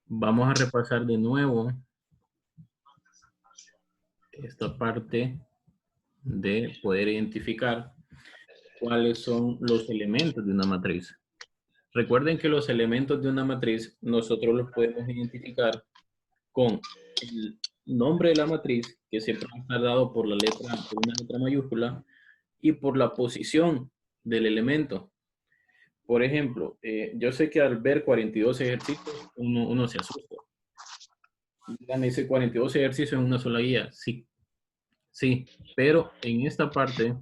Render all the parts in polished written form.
Vamos a repasar de nuevo esta parte de poder identificar cuáles son los elementos de una matriz. Recuerden que los elementos de una matriz nosotros los podemos identificar con el nombre de la matriz, que siempre va a estar dado por una letra mayúscula, y por la posición del elemento. Por ejemplo, yo sé que al ver 42 ejercicios, uno se asusta. Digan, ese 42 ejercicios en una sola guía. Sí, sí, pero en esta parte,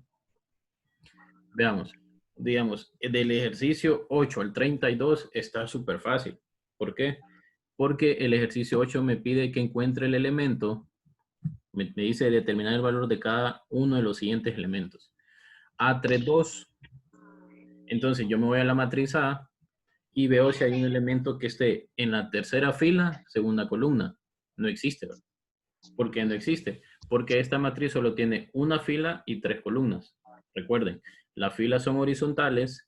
veamos, digamos, del ejercicio 8 al 32 está súper fácil. ¿Por qué? Porque el ejercicio 8 me pide que encuentre el elemento, me dice determinar el valor de cada uno de los siguientes elementos. A32, entonces yo me voy a la matriz A y veo si hay un elemento que esté en la tercera fila, segunda columna. No existe, ¿verdad? ¿Por qué no existe? Porque esta matriz solo tiene una fila y 3 columnas. Recuerden, las filas son horizontales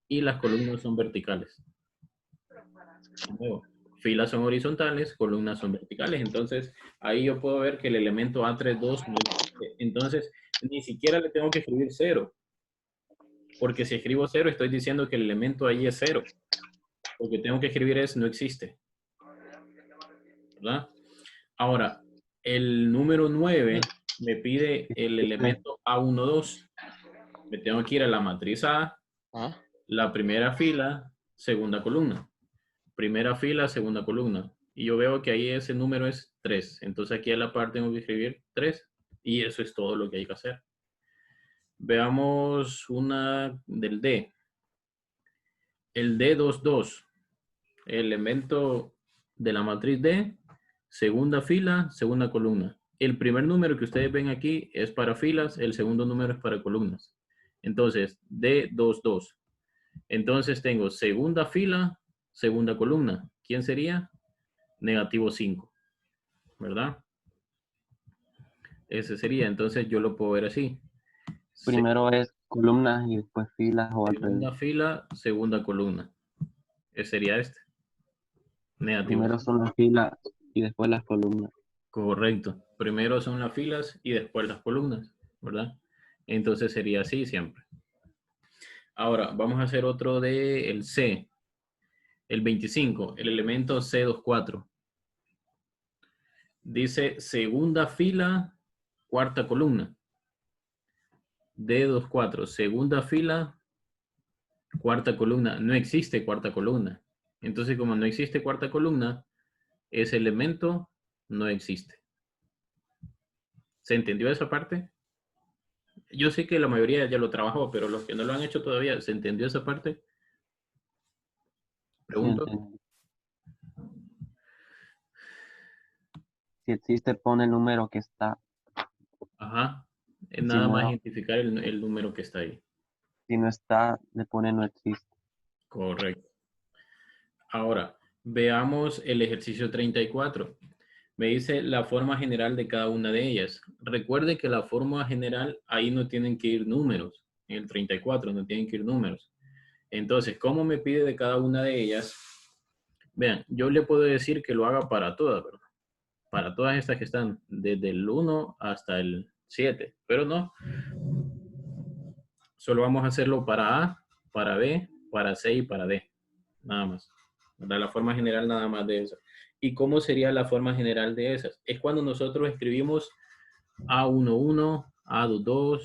y las columnas son verticales. De nuevo, filas son horizontales, columnas son verticales. Entonces, ahí yo puedo ver que el elemento A32 no existe. Entonces, ni siquiera le tengo que escribir 0. Porque si escribo 0, estoy diciendo que el elemento ahí es 0. Lo que tengo que escribir es no existe. ¿Verdad? Ahora, el número 9 me pide el elemento A12. Me tengo que ir a la matriz A, ¿Ah? la primera fila, segunda columna. Primera fila, segunda columna. Y yo veo que ahí ese número es 3. Entonces aquí a la par tengo que escribir 3. Y eso es todo lo que hay que hacer. Veamos una del D. El D22. Elemento de la matriz D, segunda fila, segunda columna. El primer número que ustedes ven aquí es para filas, el segundo número es para columnas. Entonces, D22. Entonces tengo segunda fila, segunda columna. ¿Quién sería? Negativo 5, ¿verdad? Ese sería, entonces yo lo puedo ver así. Primero es columnas y después filas o al revés. Segunda fila, segunda columna. Ese sería este. Negativo Primero 5. son las filas y después las columnas. Correcto. Primero son las filas y después las columnas, ¿verdad? Entonces sería así siempre. Ahora, vamos a hacer otro de el C. El 25, el elemento C24. Dice segunda fila, cuarta columna. D24, segunda fila, cuarta columna. No existe cuarta columna. Entonces, como no existe cuarta columna, ese elemento no existe. ¿Se entendió esa parte? Yo sé que la mayoría ya lo trabajó, pero los que no lo han hecho todavía, ¿se entendió esa parte? Sí, Pregunto. entendí. Si existe, pone el número que está. Ajá. Es Si nada más no, identificar el número que está ahí. si no está, le pone no existe. Correcto. Ahora, veamos el ejercicio 34. Me dice la forma general de cada una de ellas. Recuerde que la forma general, ahí no tienen que ir números. En el 34 no tienen que ir números. Entonces, ¿cómo me pide de cada una de ellas? Vean, yo le puedo decir que lo haga para todas, ¿verdad? Para todas estas que están desde el 1 hasta el 7. Pero no, solo vamos a hacerlo para A, para B, para C y para D. Nada más. ¿Verdad? La forma general nada más de eso. ¿Y cómo sería la forma general de esas? Es cuando nosotros escribimos A11, A22,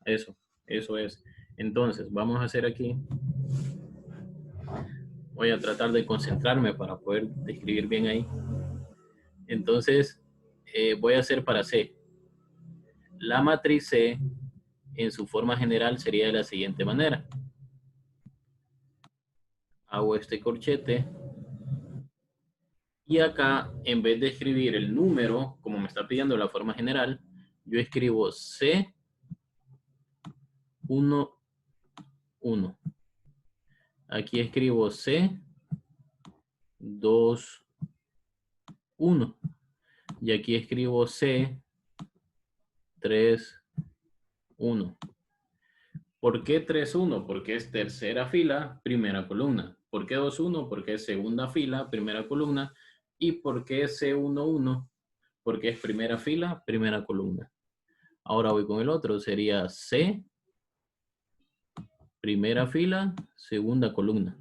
eso es. Entonces, vamos a hacer aquí. Voy a tratar de concentrarme para poder escribir bien ahí. Entonces, voy a hacer para C. La matriz C en su forma general sería de la siguiente manera. Hago este corchete y acá, en vez de escribir el número, como me está pidiendo la forma general, yo escribo C11. Aquí escribo C21 y aquí escribo C31. ¿Por qué 3-1? Porque es tercera fila, primera columna. ¿Por qué 2-1? Porque es segunda fila, primera columna. ¿Y por qué C1-1? Porque es primera fila, primera columna. Ahora voy con el otro. Sería C, primera fila, segunda columna.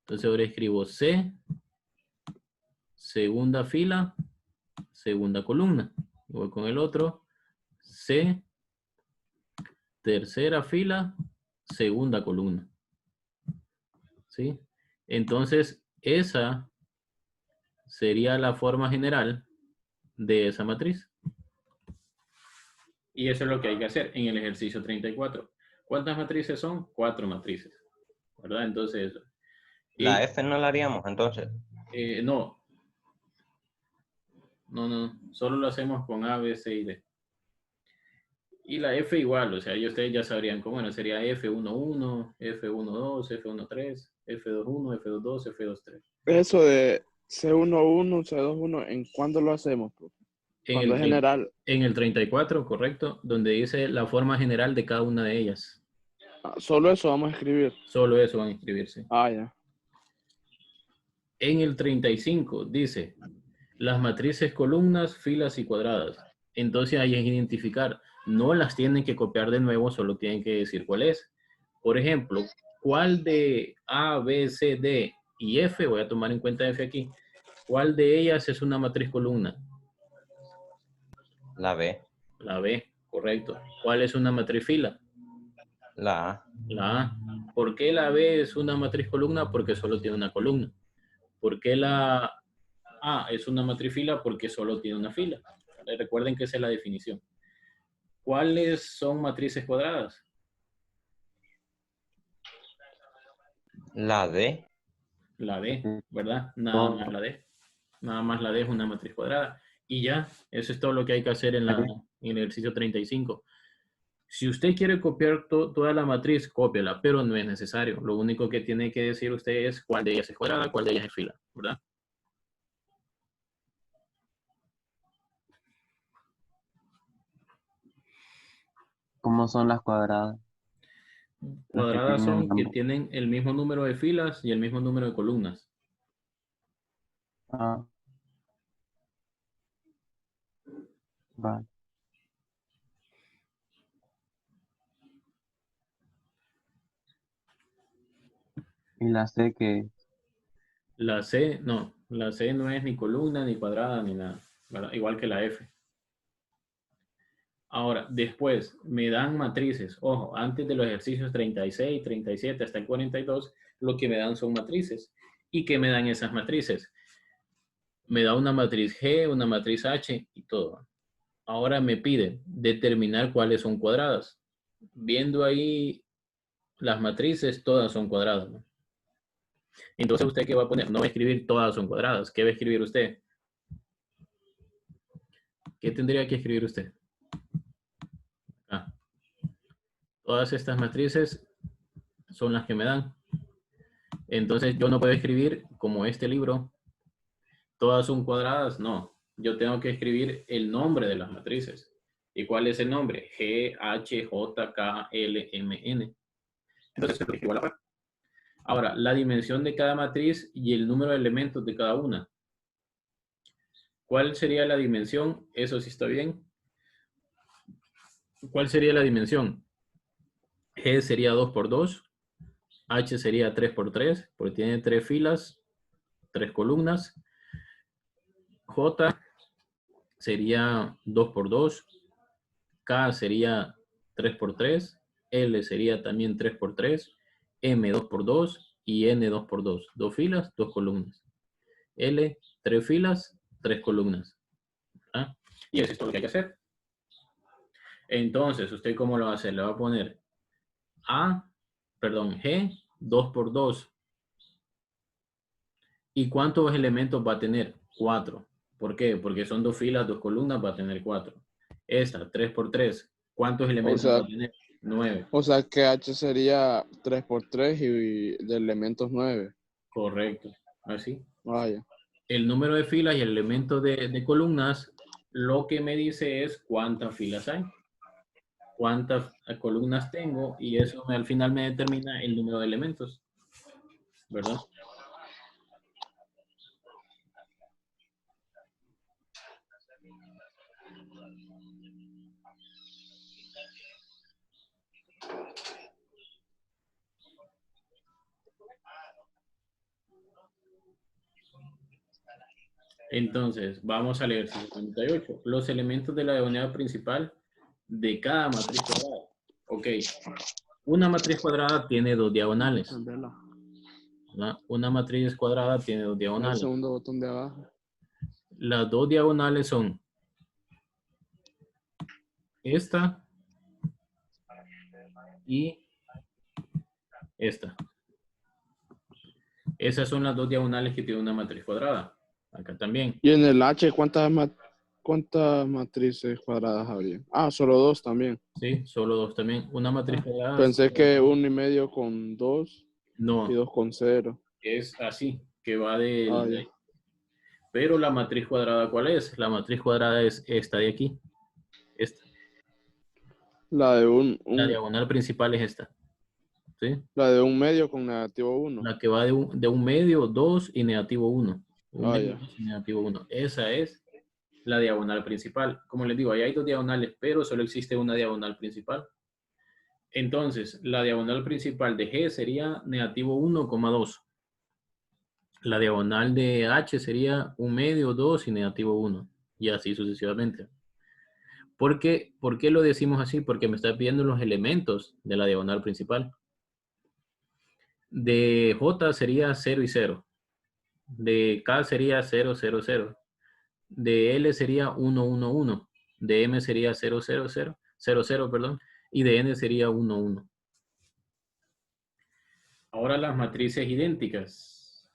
Entonces ahora escribo C, segunda fila, segunda columna. Voy con el otro. C, tercera fila, segunda columna. ¿Sí? Entonces, esa sería la forma general de esa matriz. Y eso es lo que hay que hacer en el ejercicio 34. ¿Cuántas matrices son? 4 matrices. ¿Verdad? Entonces, La F no la haríamos entonces. no. No. Solo lo hacemos con A, B, C y D. Y la F igual, o sea, y ustedes ya sabrían cómo era. Sería F11, F12, F13, F21, F22, F23. Eso de C11, C21, ¿en cuándo lo hacemos, profe? Cuando es general. En el 34, correcto, donde dice la forma general de cada una de ellas. Solo eso vamos a escribir. Solo eso van a escribirse. Ya. En el 35 dice las matrices columnas, filas y cuadradas. Entonces hay que identificar. No las tienen que copiar de nuevo, solo tienen que decir cuál es. Por ejemplo, ¿cuál de A, B, C, D y F? Voy a tomar en cuenta F aquí. ¿Cuál de ellas es una matriz columna? La B. La B, correcto. ¿Cuál es una matriz fila? La A. La A. ¿Por qué la B es una matriz columna? Porque solo tiene una columna. ¿Por qué la A es una matriz fila? Porque solo tiene una fila. Recuerden que esa es la definición. ¿Cuáles son matrices cuadradas? La D. La D, ¿verdad? Nada más la D. Nada más la D es una matriz cuadrada. Y ya, eso es todo lo que hay que hacer en el ejercicio 35. Si usted quiere copiar toda la matriz, cópiala, pero no es necesario. Lo único que tiene que decir usted es cuál de ellas es cuadrada, cuál de ellas es fila, ¿verdad? ¿Cómo son las cuadradas? Las que Cuadradas son que tienen... tienen el mismo número de filas y el mismo número de columnas. Ah. Vale. ¿Y la C qué? La C no es ni columna, ni cuadrada, ni nada, ¿verdad? Igual que la F. Ahora, después me dan matrices. Ojo, antes de los ejercicios 36, 37 hasta el 42, lo que me dan son matrices. ¿Y qué me dan esas matrices? Me da una matriz G, una matriz H y todo. Ahora me pide determinar cuáles son cuadradas. Viendo ahí las matrices, todas son cuadradas, ¿no? Entonces, ¿usted qué va a poner? No va a escribir todas son cuadradas. ¿Qué va a escribir usted? ¿Qué tendría que escribir usted? Todas estas matrices son las que me dan. Entonces, yo no puedo escribir como este libro. Todas son cuadradas. No. Yo tengo que escribir el nombre de las matrices. ¿Y cuál es el nombre? G, H, J, K, L, M, N. Entonces, se lo escribo a la par. Ahora, la dimensión de cada matriz y el número de elementos de cada una. ¿Cuál sería la dimensión? Eso sí está bien. ¿Cuál sería la dimensión? G sería 2 por 2. H sería 3 por 3, porque tiene 3 filas, 3 columnas. J sería 2 por 2. K sería 3 por 3. L sería también 3 por 3. M 2 por 2 y N 2 por 2. 2 filas, 2 columnas. L, 3 filas, 3 columnas. ¿Ah? Y eso es todo lo que hay que hacer. Entonces, ¿usted cómo lo va a hacer? Le va a poner G, 2 por 2. ¿Y cuántos elementos va a tener? 4. ¿Por qué? Porque son 2 filas, 2 columnas, va a tener 4. Esta, 3 por 3. ¿Cuántos elementos va a tener? 9. O sea que H sería 3 por 3 y de elementos 9. Correcto. Así. Vaya. El número de filas y el elemento de columnas, lo que me dice es cuántas filas hay, cuántas columnas tengo, y eso al final me determina el número de elementos. ¿verdad? Entonces, vamos a leer 58. Los elementos de la diagonal principal de cada matriz cuadrada. Ok. Una matriz cuadrada tiene dos diagonales. Cambiarla. ¿Verdad? Una matriz cuadrada tiene dos El diagonales. segundo botón de abajo. Las dos diagonales son esta y esta. Esas son las dos diagonales que tiene una matriz cuadrada. Acá también. Y en el H, ¿cuántas matrices cuadradas habría? Ah, solo dos también. Sí, solo dos también. Una matriz cuadrada. Pensé que 1,5 con 2 y No, 2 con 0. es así, que va de... Ah, ya. Pero la matriz cuadrada, ¿cuál es? La matriz cuadrada es esta de aquí. Esta. La de La diagonal principal es esta. ¿Sí? la de 1/2 con negativo 1. La que va de un medio, 2 y negativo 1. Un Ah, medio, ya. 2 y negativo 1. Esa es la diagonal principal. Como les digo, ahí hay dos diagonales, pero solo existe una diagonal principal. Entonces, la diagonal principal de G sería negativo 1,2. La diagonal de H sería 1/2, 2 y negativo 1. Y así sucesivamente. ¿Por qué lo decimos así? Porque me está pidiendo los elementos de la diagonal principal. De J sería 0 y 0. De K sería 0, 0, 0. De L sería 1, 1, 1. De M sería 0, 0, 0. 0, 0, perdón. Y de N sería 1, 1. Ahora las matrices idénticas.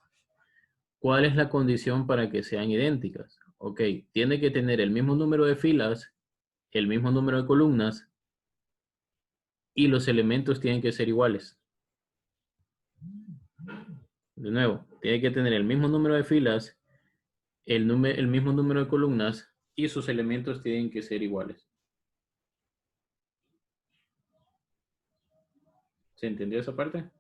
¿Cuál es la condición para que sean idénticas? Ok, tiene que tener el mismo número de filas, el mismo número de columnas y los elementos tienen que ser iguales. De nuevo, tiene que tener el mismo número de filas, el mismo número de columnas y sus elementos tienen que ser iguales. ¿Se entendió esa parte?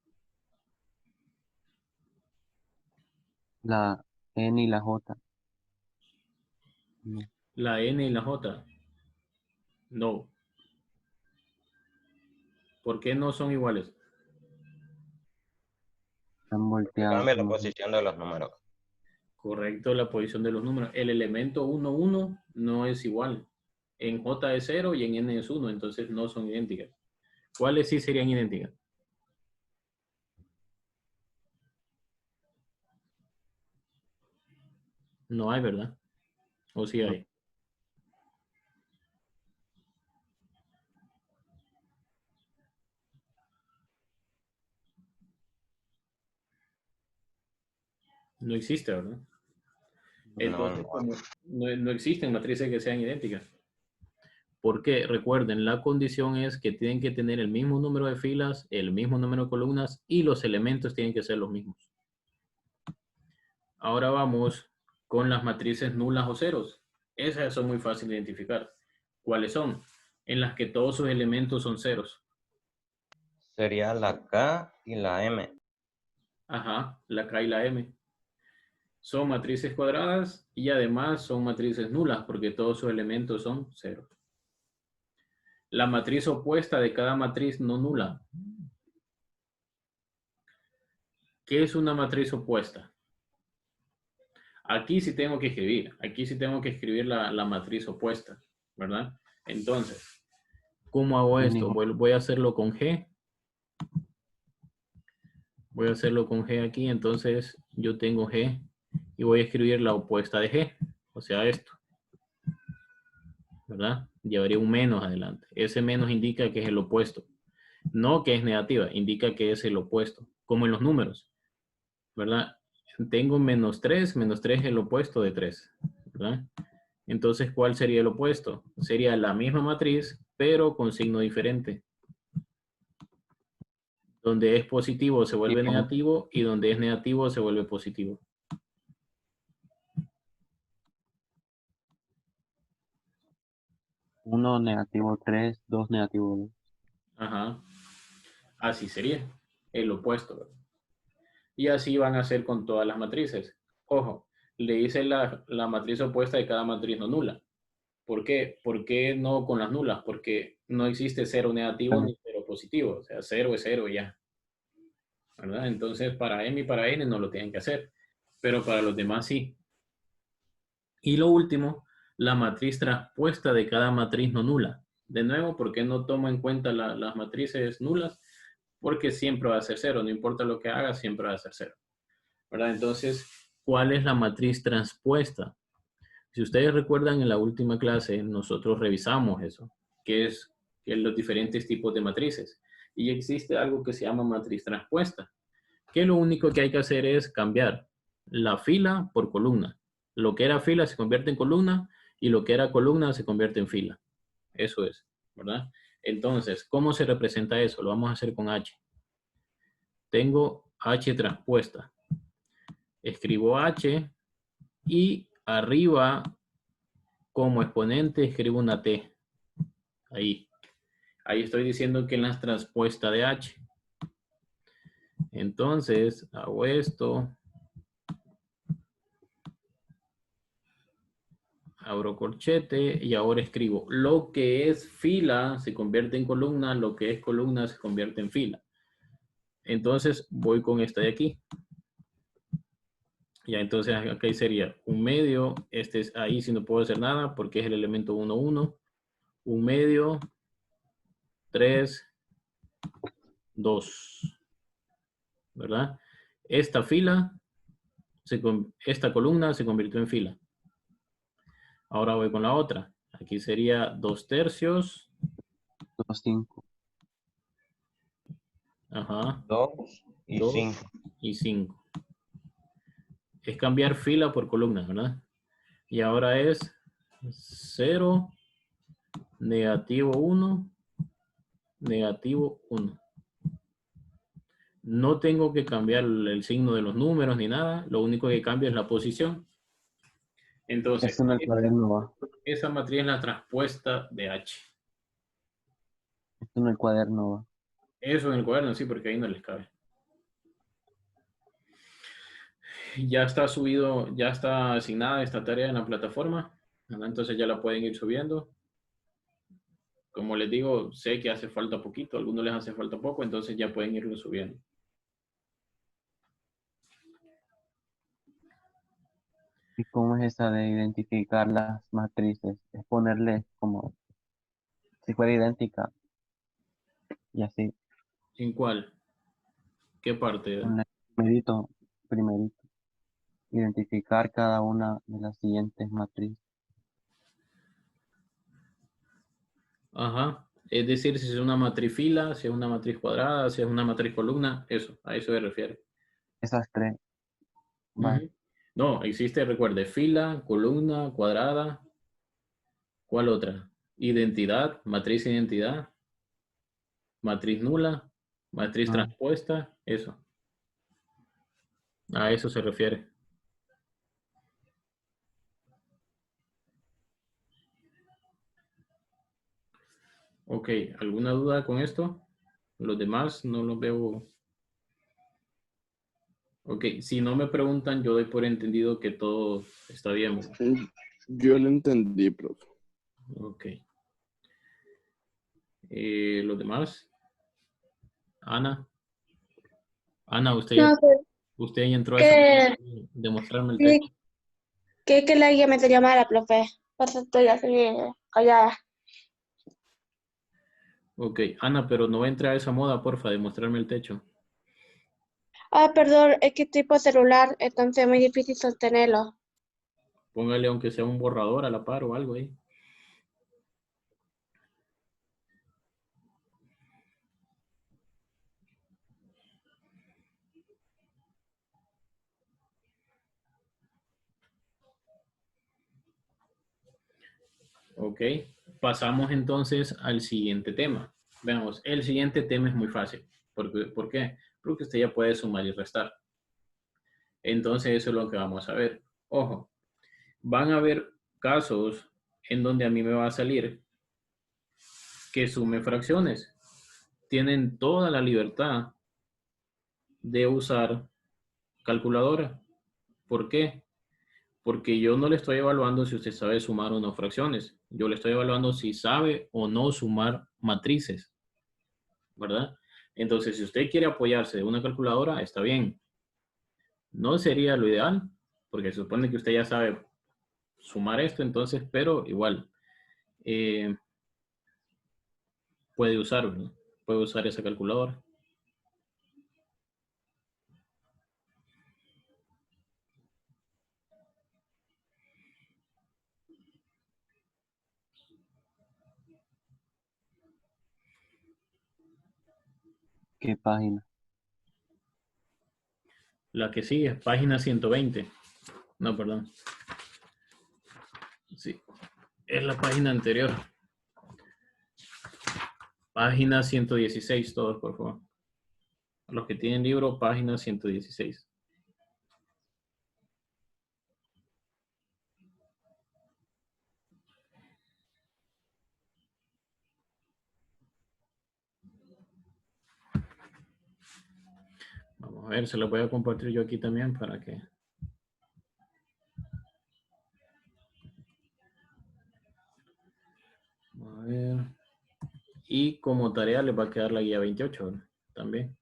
La N y la J. No, La N y la J. No. ¿Por qué no son iguales? están volteadas. Cambia la como- posición de los números. Correcto, la posición de los números. El elemento 1, 1 no es igual. En J es 0 y en N es 1, entonces no son idénticas. ¿Cuáles sí serían idénticas? No hay, ¿verdad? ¿O sí hay? No existe, ¿verdad? Entonces, como no existen matrices que sean idénticas. Porque recuerden, la condición es que tienen que tener el mismo número de filas, el mismo número de columnas y los elementos tienen que ser los mismos. Ahora vamos con las matrices nulas o ceros. Esas son muy fáciles de identificar. ¿Cuáles son? En las que todos sus elementos son ceros. Sería la K y la M. Ajá, la K y la M. Son matrices cuadradas y además son matrices nulas porque todos sus elementos son cero. La matriz opuesta de cada matriz no nula. ¿Qué es una matriz opuesta? Aquí sí tengo que escribir la matriz opuesta, ¿verdad? Entonces, ¿cómo hago esto? Voy a hacerlo con G. Voy a hacerlo con G aquí, entonces yo tengo G y voy a escribir la opuesta de G, o sea esto, ¿verdad? Llevaría un menos adelante. Ese menos indica que es el opuesto. No que es negativa, indica que es el opuesto, como en los números, ¿verdad? Tengo menos 3 es el opuesto de 3, ¿verdad? Entonces, ¿cuál sería el opuesto? Sería la misma matriz, pero con signo diferente. Donde es positivo se vuelve negativo y donde es negativo se vuelve positivo. Uno negativo 3, 2 negativo 2. Ajá. Así sería el opuesto, ¿verdad? Y así van a ser con todas las matrices. Ojo, le hice la matriz opuesta de cada matriz no nula. ¿Por qué? ¿Por qué no con las nulas? Porque no existe cero negativo ni cero positivo. O sea, cero es cero y ya. ¿Verdad? Entonces, para M y para N no lo tienen que hacer. Pero para los demás sí. Y lo último, la matriz traspuesta de cada matriz no nula. De nuevo, ¿por qué no tomo en cuenta las matrices nulas? Porque siempre va a ser cero. No importa lo que haga, siempre va a ser cero. ¿Verdad? Entonces, ¿cuál es la matriz transpuesta? Si ustedes recuerdan, en la última clase nosotros revisamos eso, que es los diferentes tipos de matrices. Y existe algo que se llama matriz transpuesta, que lo único que hay que hacer es cambiar la fila por columna. Lo que era fila se convierte en columna y lo que era columna se convierte en fila. Eso es, ¿verdad? Entonces, ¿cómo se representa eso? Lo vamos a hacer con H. Tengo H transpuesta. Escribo H y arriba, como exponente, escribo una T. Ahí. Ahí estoy diciendo que es la transpuesta de H. Entonces, hago esto. Abro corchete y ahora escribo. Lo que es fila se convierte en columna, lo que es columna se convierte en fila. Entonces, voy con esta de aquí. Ya, entonces aquí sería un medio. Este es ahí si no puedo hacer nada porque es el elemento 1, 1. Un medio, 3, 2. ¿Verdad? Esta fila, esta columna se convirtió en fila. Ahora voy con la otra. Aquí sería 2/3. 2/5. Ajá. 2 y 2 5. y 5. Es cambiar fila por columna, ¿verdad? Y ahora es 0, negativo 1, negativo 1. No tengo que cambiar el signo de los números ni nada. Lo único que cambia es la posición. Entonces, Esto en el cuaderno va. esa matriz es la transpuesta de H. Esto en el cuaderno va. Eso en el cuaderno, sí, porque ahí no les cabe. Ya está subido, ya está asignada esta tarea en la plataforma. Entonces ya la pueden ir subiendo. Como les digo, sé que hace falta poquito, a algunos les hace falta poco, entonces ya pueden irlo subiendo. ¿Y cómo es esa de identificar las matrices? Es ponerle como si fuera idéntica y así. ¿En cuál? ¿Qué parte? En el primerito. Identificar cada una de las siguientes matrices. Ajá. Es decir, si es una matriz fila, si es una matriz cuadrada, si es una matriz columna, eso, a eso se refiere. Esas tres. Va. No, existe, recuerde, fila, columna, cuadrada. ¿Cuál otra? Identidad, matriz identidad, matriz nula, matriz Ah, transpuesta, eso. A eso se refiere. Ok, ¿alguna duda con esto? Los demás no los veo. Ok, si no me preguntan, yo doy por entendido que todo está bien. Yo lo entendí, profe. Ok. Los demás. Ana. Ana, usted ya, No, pues, usted ya entró a esa que, de mostrarme el sí, texto. que la guía me tenía mala, profe. Por eso estoy así callada. Ok, Ana, pero no entre a esa moda, porfa, de mostrarme el techo. Ah, perdón, es que estoy por celular, entonces es muy difícil sostenerlo. Póngale aunque sea un borrador a la par o algo ahí. Ok, pasamos entonces al siguiente tema. Veamos, el siguiente tema es muy fácil. ¿Por qué? Porque usted ya puede sumar y restar. Entonces eso es lo que vamos a ver. Ojo, van a haber casos en donde a mí me va a salir que sume fracciones. Tienen toda la libertad de usar calculadora. ¿Por qué? Porque yo no le estoy evaluando si usted sabe sumar o no fracciones. Yo le estoy evaluando si sabe o no sumar matrices, ¿verdad? Entonces, si usted quiere apoyarse de una calculadora, está bien. No sería lo ideal, porque se supone que usted ya sabe sumar esto, entonces, pero igual, puede usar, ¿verdad? Puede usar esa calculadora. ¿Qué página? La que sigue, página 120. No, perdón. Sí, es la página anterior. Página 116, todos, por favor. Los que tienen libro, página 116. Vamos a ver, se lo voy a compartir yo aquí también para que... A ver. Y como tarea les va a quedar la guía 28, ¿verdad? También.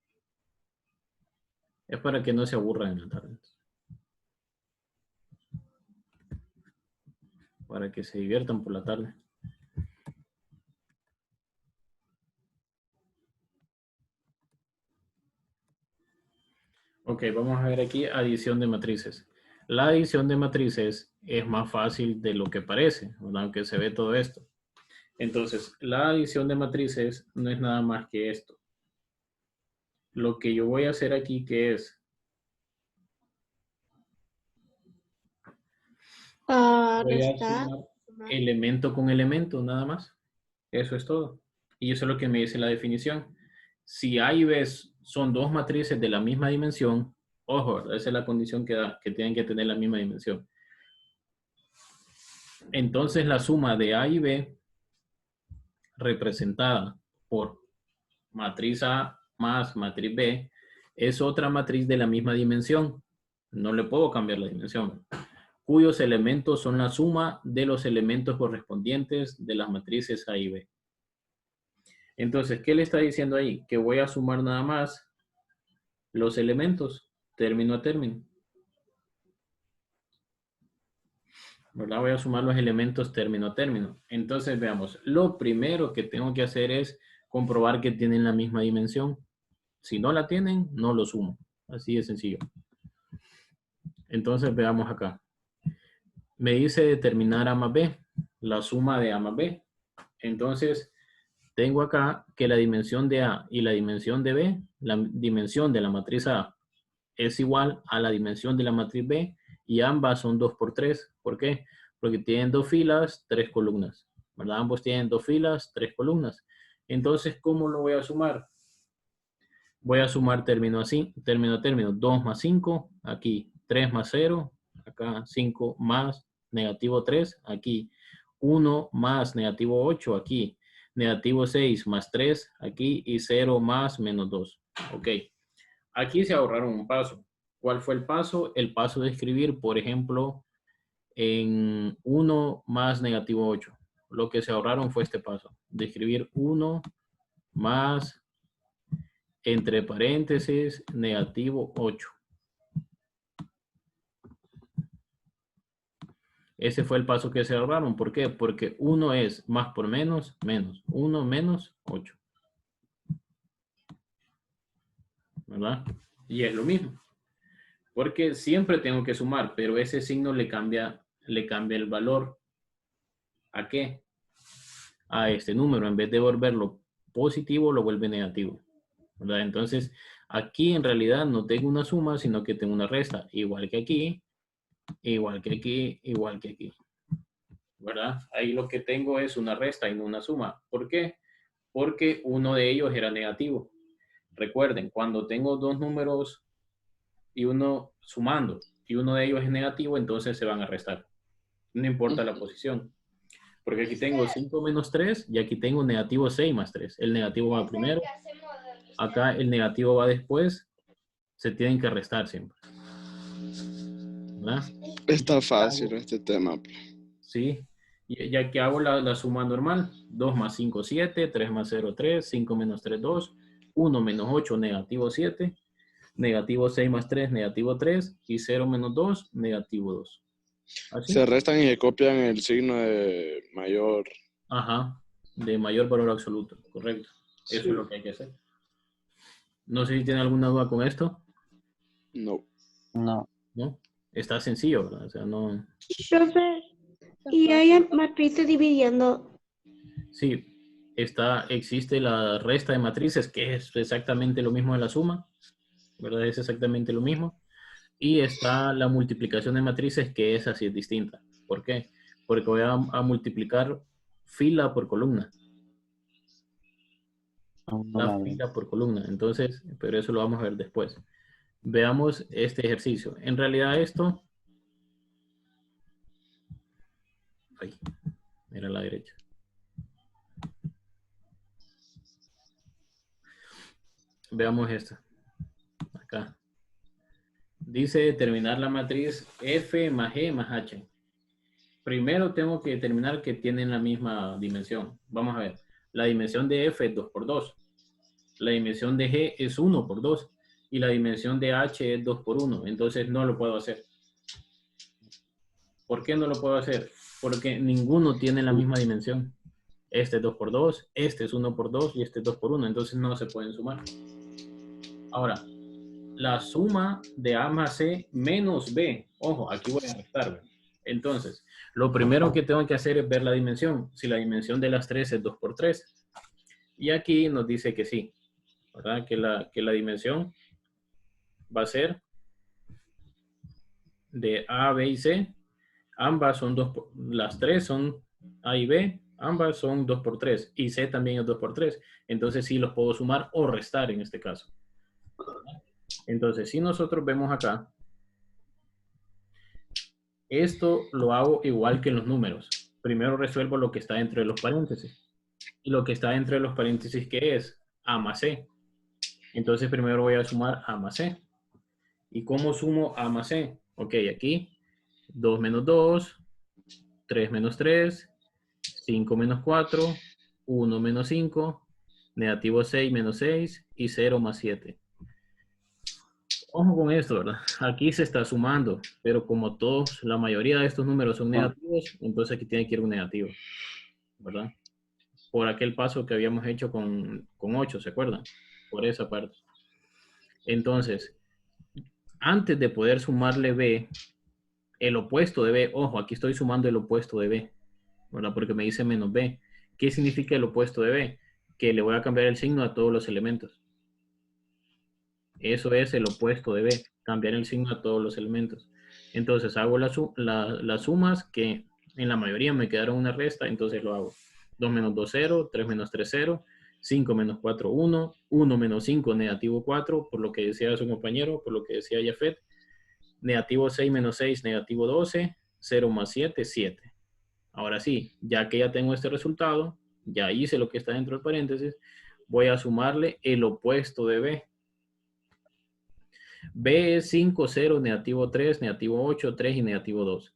Es para que no se aburran en la tarde. Para que se diviertan por la tarde. Ok, vamos a ver aquí adición de matrices. La adición de matrices es más fácil de lo que parece, ¿verdad? Aunque se ve todo esto. Entonces, la adición de matrices no es nada más que esto. Lo que yo voy a hacer aquí, que es... voy a sumar elemento con elemento, nada más. Eso es todo. Y eso es lo que me dice la definición. Si A y B son dos matrices de la misma dimensión, ojo, esa es la condición que da, que tienen que tener la misma dimensión. Entonces la suma de A y B, representada por matriz A más matriz B, es otra matriz de la misma dimensión. No le puedo cambiar la dimensión. Cuyos elementos son la suma de los elementos correspondientes de las matrices A y B. Entonces, ¿qué le está diciendo ahí? Que voy a sumar nada más los elementos, término a término. ¿Verdad? Voy a sumar los elementos término a término. Entonces, veamos. Lo primero que tengo que hacer es comprobar que tienen la misma dimensión. Si no la tienen, no lo sumo. Así de sencillo. Entonces, veamos acá. Me dice determinar A más B, la suma de A más B. Entonces, tengo acá que la dimensión de A y la dimensión de B, la dimensión de la matriz A es igual a la dimensión de la matriz B y ambas son 2 por 3. ¿Por qué? Porque tienen 2 filas, 3 columnas. ¿Verdad? Ambos tienen 2 filas, 3 columnas. Entonces, ¿cómo lo voy a sumar? Voy a sumar término así, término a término. 2 más 5, aquí 3 más 0, acá 5 más negativo 3, aquí 1 más negativo 8, aquí negativo 6 más 3, aquí y 0 más menos 2. Ok. Aquí se ahorraron un paso. ¿Cuál fue el paso? El paso de escribir, por ejemplo, en 1 más negativo 8. Lo que se ahorraron fue este paso. De escribir 1 más, entre paréntesis, negativo 8. Ese fue el paso que se ahorraron. ¿Por qué? Porque 1 es más por menos, menos. 1 menos 8. ¿Verdad? Y es lo mismo. Porque siempre tengo que sumar, pero ese signo le cambia el valor. ¿A qué? A este número. En vez de volverlo positivo, lo vuelve negativo. ¿Verdad? Entonces, aquí en realidad no tengo una suma, sino que tengo una resta. Igual que aquí, igual que aquí, igual que aquí. ¿Verdad? Ahí lo que tengo es una resta y no una suma. ¿Por qué? Porque uno de ellos era negativo. Recuerden, cuando tengo dos números y uno sumando y uno de ellos es negativo, entonces se van a restar. No importa la posición. Porque aquí tengo 5 menos 3 y aquí tengo negativo 6 más 3. El negativo va primero. Acá el negativo va después. Se tienen que restar siempre. ¿verdad? Está fácil este tema. Sí, y aquí hago la suma normal. 2 más 5, 7, 3 más 0, 3, 5 menos 3, 2, 1 menos 8, negativo 7, negativo 6 más 3, negativo 3, y 0 menos 2, negativo 2. ¿Así? Se restan y se copian el signo de mayor. Ajá, de mayor valor absoluto, correcto. Eso Sí. es lo que hay que hacer. No sé si tiene alguna duda con esto, No. No. ¿no? Está sencillo, ¿verdad? O sea, no... Profe, y hay matrices dividiendo. Sí, existe la resta de matrices, que es exactamente lo mismo de la suma, ¿verdad? Es exactamente lo mismo. Y está la multiplicación de matrices, que esa sí es distinta. ¿Por qué? Porque voy a multiplicar fila por columna. No La la veo. fila por columna. Entonces, pero eso lo vamos a ver después. Veamos este ejercicio. En realidad esto... Ahí, era a la derecha. Veamos esta. Acá. Dice determinar la matriz F más G más H. Primero tengo que determinar que tienen la misma dimensión. Vamos a ver. La dimensión de F es 2 por 2. La dimensión de G es 1 por 2. Y la dimensión de H es 2 por 1. Entonces no lo puedo hacer. ¿Por qué no lo puedo hacer? Porque ninguno tiene la misma dimensión. Este es 2 por 2, este es 1 por 2 y este es 2 por 1. Entonces no se pueden sumar. Ahora, la suma de A más C menos B. Ojo, aquí voy a restar. Entonces, lo primero que tengo que hacer es ver la dimensión. Si la dimensión de las 3 es 2 por 3. Y aquí nos dice que sí, ¿verdad? Que la dimensión va a ser de A, B y C. Ambas son 2 por, las 3 son A y B. Ambas son 2 por 3. Y C también es 2 por 3. Entonces sí los puedo sumar o restar en este caso. Entonces, si nosotros vemos acá, esto lo hago igual que en los números. Primero resuelvo lo que está dentro de los paréntesis. Y lo que está dentro de los paréntesis, ¿qué es? A más C. Entonces primero voy a sumar A más C. ¿Y cómo sumo A más C? Ok, aquí 2 menos 2, 3 menos 3, 5 menos 4, 1 menos 5, negativo 6 menos 6 y 0 más 7. Ojo con esto, ¿verdad? Aquí se está sumando, pero como todos, la mayoría de estos números son negativos, entonces aquí tiene que ir un negativo, ¿verdad? Por aquel paso que habíamos hecho con 8, ¿se acuerdan? Por esa parte. Entonces, antes de poder sumarle B, el opuesto de B, ojo, aquí estoy sumando el opuesto de B, ¿verdad? Porque me dice menos B. ¿Qué significa el opuesto de B? Que le voy a cambiar el signo a todos los elementos. Eso es el opuesto de B, cambiar el signo a todos los elementos. Entonces hago las sumas que en la mayoría me quedaron una resta, entonces lo hago. 2 menos 2, 0, 3 menos 3, 0, 5 menos 4, 1, 1 menos 5, negativo 4, por lo que decía su compañero, por lo que decía Jafet, negativo 6 menos 6, negativo 12, 0 más 7, 7. Ahora sí, ya que ya tengo este resultado, ya hice lo que está dentro del paréntesis, voy a sumarle el opuesto de B. B es 5, 0, negativo 3, negativo 8, 3 y negativo 2.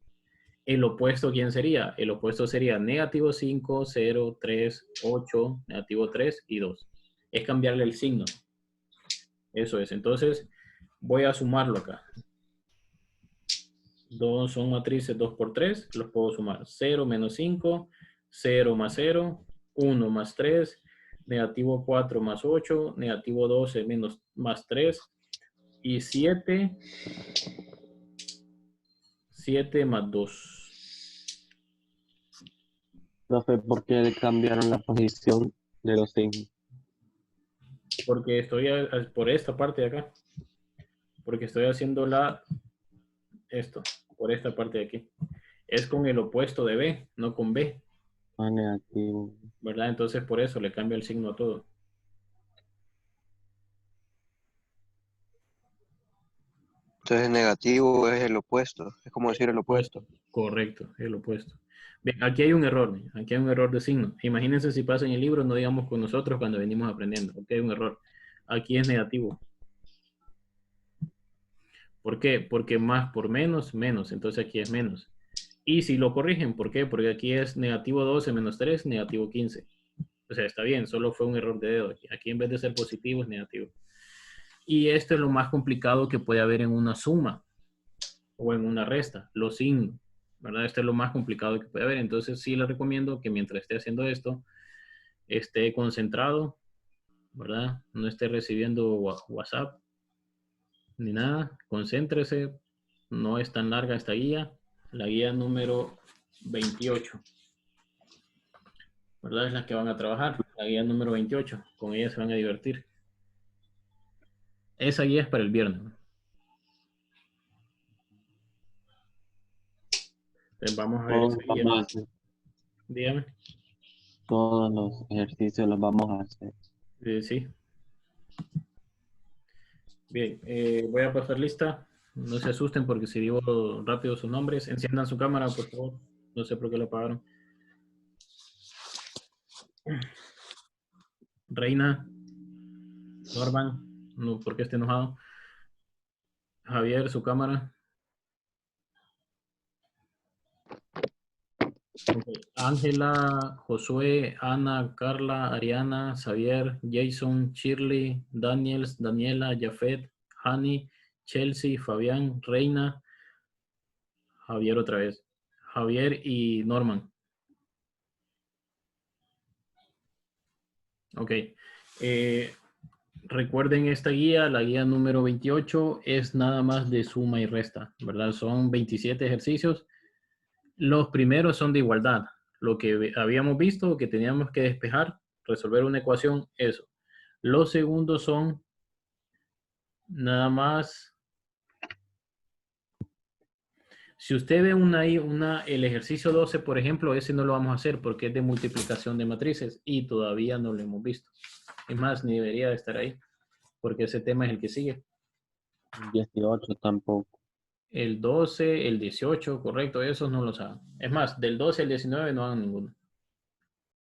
¿El opuesto quién sería? El opuesto sería negativo 5, 0, 3, 8, negativo 3 y 2. Es cambiarle el signo. Eso es. Entonces, voy a sumarlo acá. Son matrices 2 por 3. Los puedo sumar. 0 menos 5, 0 más 0, 1 más 3, negativo 4 más 8, negativo 12 más 3, y 7 más 2. Profe, ¿por qué le cambiaron la posición de los signos? Porque estoy por esta parte de acá. Porque estoy haciendo esto, por esta parte de aquí. Es con el opuesto de B, no con B, Ah, negativo. ¿verdad? Entonces por eso le cambio el signo a todo. Entonces negativo es el opuesto. Es como decir el opuesto. Correcto, el opuesto. Bien, aquí hay un error, aquí hay un error de signo. Imagínense si pasa en el libro, no digamos con nosotros cuando venimos aprendiendo. Aquí hay un error. Aquí es negativo. ¿Por qué? Porque más por menos, menos. Entonces aquí es menos. Y si lo corrigen, ¿por qué? Porque aquí es negativo 12 menos 3, negativo 15. O sea, está bien, solo fue un error de dedo. Aquí en vez de ser positivo es negativo. Y esto es lo más complicado que puede haber en una suma o en una resta, los signos, ¿verdad? Esto es lo más complicado que puede haber. Entonces sí les recomiendo que mientras esté haciendo esto, esté concentrado, ¿verdad? No esté recibiendo WhatsApp ni nada. Concéntrese. No es tan larga esta guía. La guía número 28. ¿Verdad? Es la que van a trabajar. La guía número 28. Con ella se van a divertir. Esa guía es para el viernes. Entonces vamos a ver Todos esa guía. vamos a hacer, Dígame. todos los ejercicios los vamos a hacer. Sí. Bien, voy a pasar lista. No se asusten porque si digo rápido sus nombres, enciendan su cámara, por favor. No sé por qué la apagaron. Reina, Norman, no, ¿por qué está enojado? Javier, su cámara. Okay. Ángela, Josué, Ana, Carla, Ariana, Xavier, Jason, Shirley, Daniels, Daniela, Jafet, Hani, Chelsea, Fabián, Reina, Javier otra vez. Javier y Norman. Ok. Recuerden esta guía, la guía número 28 es nada más de suma y resta, ¿verdad? Son 27 ejercicios. Los primeros son de igualdad. Lo que habíamos visto, que teníamos que despejar, resolver una ecuación, eso. Los segundos son nada más. Si usted ve el ejercicio 12, por ejemplo, ese no lo vamos a hacer porque es de multiplicación de matrices y todavía no lo hemos visto. Es más, ni debería de estar ahí porque ese tema es el que sigue. 18 tampoco. El 12, el 18, correcto, esos no los hagan. Es más, del 12 al 19 no hagan ninguno.